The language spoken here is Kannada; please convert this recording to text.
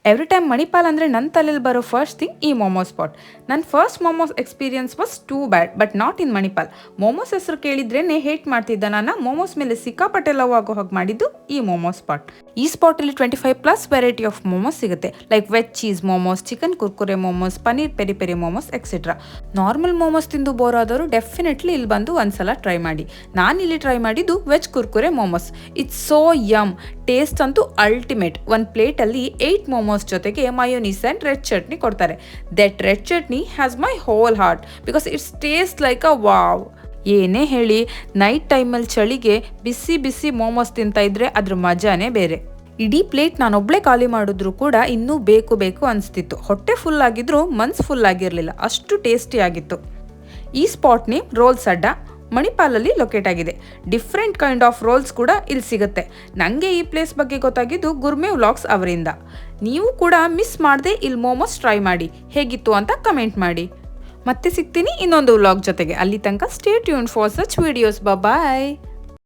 ಎವ್ರಿ ಟೈಮ್ ಮಣಿಪಾಲ್ ಅಂದರೆ ನನ್ನ ತಲೆಯಲ್ಲಿ ಬರೋ ಫಸ್ಟ್ ಥಿಂಗ್ ಈ ಮೋಮೋ ಸ್ಪಾಟ್. ನನ್ನ first momos experience was too bad, but not in Manipal. Momos ಹೆಸರು ಕೇಳಿದ್ರೇ ಹೇಟ್ ಮಾಡ್ತಿದ್ದ ನಾನು ಮೋಮೋಸ್ ಮೇಲೆ ಸಿಕ್ಕಾಪಟ್ಟೆ ಲವ್ ಆಗೋ ಹಾಗೆ ಮಾಡಿದ್ದು ಈ ಮೋಮೋ ಸ್ಪಾಟ್. ಈ ಸ್ಪಾಟಲ್ಲಿ 25+ ವೆರೈಟಿ ಆಫ್ ಮೋಮೋಸ್ ಸಿಗುತ್ತೆ. Like veg cheese momos, chicken Kurkure momos, paneer peri peri momos etcetera. Normal momos ತಿಂದು ಬೋರ್ ಆದವರು ಡೆಫಿನೆಟ್ಲಿ ಇಲ್ಲಿ ಬಂದು ಒಂದ್ಸಲ ಟ್ರೈ ಮಾಡಿ. ನಾನಿಲ್ಲಿ ಟ್ರೈ ಮಾಡಿದ್ದು veg Kurkure momos. It's so yum. Taste ಅಂತೂ ಅಲ್ಟಿಮೇಟ್. ಒಂದು ಪ್ಲೇಟಲ್ಲಿ 8 ಮೋಮೋಸ್ ಜೊತೆಗೆ ಮಯೋನೀಸ್ ಆ್ಯಂಡ್ ರೆಡ್ ಚಟ್ನಿ ಕೊಡ್ತಾರೆ. That red chutney has my whole heart because it's taste like a wow. ಏನೇ ಹೇಳಿ, ನೈಟ್ ಟೈಮಲ್ಲಿ ಚಳಿಗೆ ಬಿಸಿ ಬಿಸಿ ಮೋಮೋಸ್ ತಿಂತಾ ಇದ್ರೆ ಅದ್ರ ಮಜಾನೇ ಬೇರೆ. ಇಡೀ ಪ್ಲೇಟ್ ನಾನೊಬ್ಳೆ ಖಾಲಿ ಮಾಡಿದ್ರು ಕೂಡ ಇನ್ನೂ ಬೇಕು ಬೇಕು ಅನಿಸ್ತಿತ್ತು. ಹೊಟ್ಟೆ ಫುಲ್ ಆಗಿದ್ರು ಮನ್ಸು ಫುಲ್ ಆಗಿರಲಿಲ್ಲ, ಅಷ್ಟು ಟೇಸ್ಟಿ ಆಗಿತ್ತು. ಈ ಸ್ಪಾಟ್ ನೇಮ್ ರೋಲ್ಸ್ ಅಡ್ಡ, ಮಣಿಪಾಲಲ್ಲಿ ಲೊಕೇಟ್ ಆಗಿದೆ. ಡಿಫ್ರೆಂಟ್ ಕೈಂಡ್ ಆಫ್ ರೋಲ್ಸ್ ಕೂಡ ಇಲ್ಲಿ ಸಿಗುತ್ತೆ. ನನಗೆ ಈ ಪ್ಲೇಸ್ ಬಗ್ಗೆ ಗೊತ್ತಾಗಿದ್ದು ಗುರ್ಮೆ ವ್ಲಾಗ್ಸ್ ಅವರಿಂದ. ನೀವು ಕೂಡ ಮಿಸ್ ಮಾಡದೆ ಇಲ್ಲಿ ಮೋಮೋಸ್ ಟ್ರೈ ಮಾಡಿ. ಹೇಗಿತ್ತು ಅಂತ ಕಮೆಂಟ್ ಮಾಡಿ. ಮತ್ತೆ ಸಿಗ್ತೀನಿ ಇನ್ನೊಂದು ವ್ಲಾಗ್ ಜೊತೆಗೆ. ಅಲ್ಲಿ ತನಕ stay tuned for such videos. Bye.